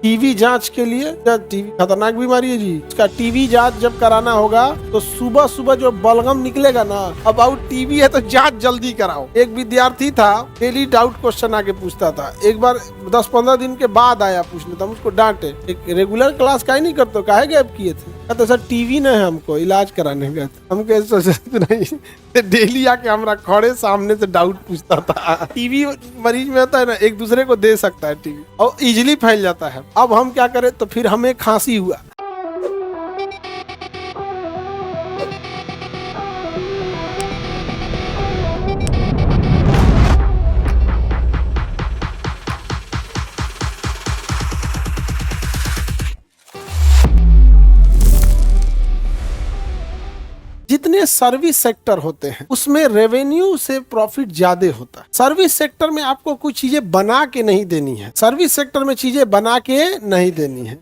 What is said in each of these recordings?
TV जांच के लिए, क्या टीवी खतरनाक बीमारी है जी। इसका टीवी जांच जब कराना होगा तो सुबह सुबह जो बलगम निकलेगा ना, अबाउट टीवी है तो जांच जल्दी कराओ। एक विद्यार्थी था, डेली डाउट क्वेश्चन आके पूछता था। एक बार 10-15 दिन के बाद आया पूछने, तो हम उसको डांटे, एक रेगुलर क्लास काहे नहीं करते, काहे गैप किए थे? कहते सर टीवी न है, हमको इलाज कराने गए थे। हम कैसे सोचते नहीं, डेली आके हमारा खड़े सामने से डाउट पूछता था। टीवी मरीज में होता है ना, एक दूसरे को दे सकता है टीवी और इजिली फैल जाता है। अब हम क्या करें, तो फिर हमें खांसी हुआ। जितने सर्विस सेक्टर होते हैं उसमें रेवेन्यू से प्रॉफिट ज्यादा होता है। सर्विस सेक्टर में आपको कुछ चीजें बना के नहीं देनी है, सर्विस सेक्टर में चीजें बना के नहीं देनी है।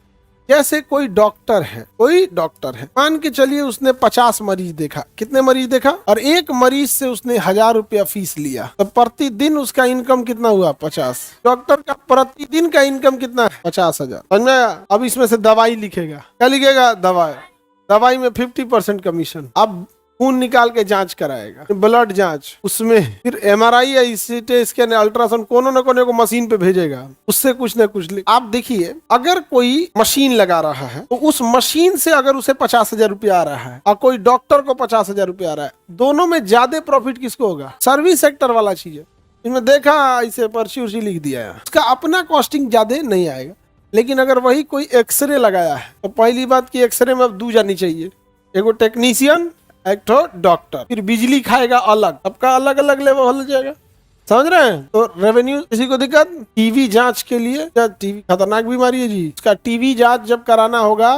जैसे कोई डॉक्टर है, मान के चलिए उसने 50 मरीज देखा। कितने मरीज देखा? और एक मरीज से उसने 1000 रुपया फीस लिया, तो प्रतिदिन उसका इनकम कितना हुआ? 50। डॉक्टर का प्रतिदिन का इनकम कितना है? 50,000। समझ में आया? अब इसमें से दवाई लिखेगा, क्या लिखेगा? दवाई में 50% कमीशन। अब खून निकाल के जांच कराएगा, ब्लड जांच, उसमें फिर MRI या सीटी स्कैन, अल्ट्रासाउंड, कोनो न कोनो को मशीन पे भेजेगा, उससे कुछ न कुछ। आप देखिए, अगर कोई मशीन लगा रहा है तो उस मशीन से अगर उसे 50,000 रुपया आ रहा है और कोई डॉक्टर को 50,000 रुपया आ रहा है, दोनों में ज्यादा प्रॉफिट किसको होगा? सर्विस सेक्टर वाला चीज है। इसमें देखा, इसे पर्ची उर्ची लिख दिया है, उसका अपना कॉस्टिंग ज्यादा नहीं आएगा। लेकिन अगर वही कोई एक्सरे लगाया है तो पहली बात की एक्सरे में अब 2 जानी चाहिए, एगो टेक्नीशियन, एक तो डॉक्टर। फिर बिजली खाएगा अलग, सबका अलग अलग लेवल हो जाएगा। समझ रहे हैं? तो रेवेन्यू, किसी को दिक्कत? टीवी जांच के लिए, क्या टीवी खतरनाक बीमारी है जी। इसका टीवी जांच जब कराना होगा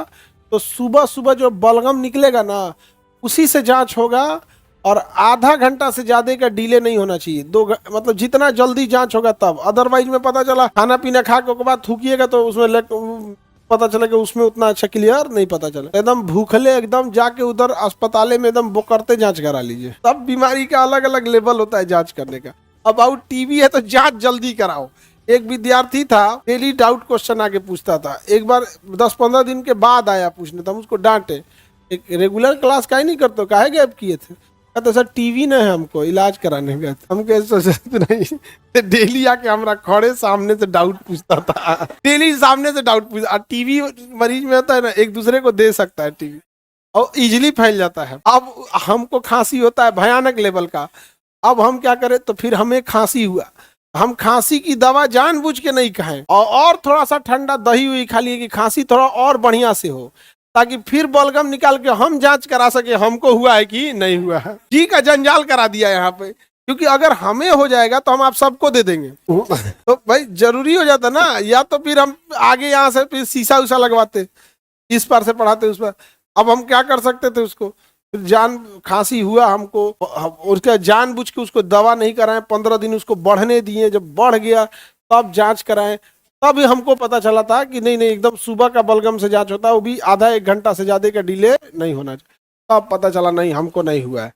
तो सुबह सुबह जो बलगम निकलेगा ना, उसी से जांच होगा और आधा घंटा से ज्यादा का डिले नहीं होना चाहिए। मतलब जितना जल्दी जांच होगा तब। अदरवाइज में पता चला खाना पीना खा के बाद थूकिएगा तो उसमें पता चला कि उसमें उतना अच्छा क्लियर नहीं पता चला। एकदम भूखले एकदम जाके उधर अस्पताल में एकदम करते जांच करा लीजिए। सब बीमारी का अलग अलग लेवल होता है जांच करने का। अबाउट टीवी है तो जांच जल्दी कराओ। एक विद्यार्थी था, डेली डाउट क्वेश्चन आके पूछता था। एक बार 10-15 दिन के बाद आया पूछने, तो हम उसको डांटे, एक रेगुलर क्लास काहे नहीं करते, काहे गैप किए थे? कहते सर टीवी न है, हमको इलाज कराने गए थे। हम कैसे सोचते नहीं, डेली आके हमारा खड़े सामने से डाउट पूछता था। डेली सामने से डाउट पूछता। टीवी मरीज में होता है ना, एक दूसरे को दे सकता है टीवी और इजिली फैल जाता है। अब हमको खांसी होता है भयानक लेवल का। अब हम क्या करें, तो फिर हमें खांसी हुआ। हम खांसी की दवा जानबूझ के नहीं खाएं और थोड़ा सा ठंडा दही हुई खा लिए कि खांसी थोड़ा और बढ़िया से हो, ताकि फिर बलगम निकाल के हम जांच करा सके हमको हुआ है कि नहीं हुआ है। जी का जंजाल करा दिया यहाँ पे, क्योंकि अगर हमें हो जाएगा तो हम आप सबको दे देंगे। तो भाई जरूरी हो जाता ना, या तो फिर हम आगे यहाँ से फिर शीशा उषा लगवाते, इस पार से पढ़ाते उस पर। अब हम क्या कर सकते थे, उसको जान खांसी हुआ हमको, उसका जानबूझ के उसको दवा नहीं कराएं, 15 दिन उसको बढ़ने दिए, जब बढ़ गया तब जांच कराएं। तब हमको पता चला था कि नहीं एकदम सुबह का बलगम से जांच होता है, वो भी आधा 1 घंटा से ज्यादा का डिले नहीं होना चाहिए। तब पता चला नहीं हमको नहीं हुआ है।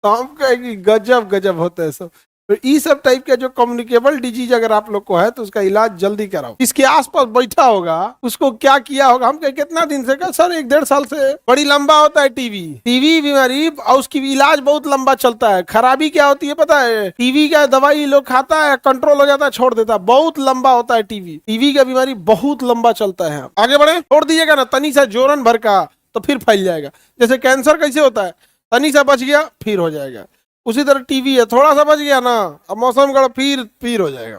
तो हम कहे कि गजब गजब होता है सब। तो ये सब टाइप के जो कम्युनिकेबल डिजीज अगर आप लोग को है तो उसका इलाज जल्दी कराओ। इसके आसपास बैठा होगा, उसको क्या किया होगा, हम कहे कितना दिन से? का सर 1-1.5 साल से। बड़ी लंबा होता है टीवी बीमारी, और उसकी इलाज बहुत लंबा चलता है। खराबी क्या होती है पता है? टीवी का दवाई लोग खाता है, कंट्रोल हो जाता है, छोड़ देता है। बहुत लंबा होता है टीवी का बीमारी, बहुत लंबा चलता है। आगे बढ़े, छोड़ दीजिएगा ना तनी सा जोरन भर का तो फिर फैल जाएगा। जैसे कैंसर कैसे होता है, तनी सा बच गया फिर हो जाएगा, उसी तरह टीवी है, थोड़ा सा बच गया ना, अब मौसम गड़ा फिर हो जाएगा।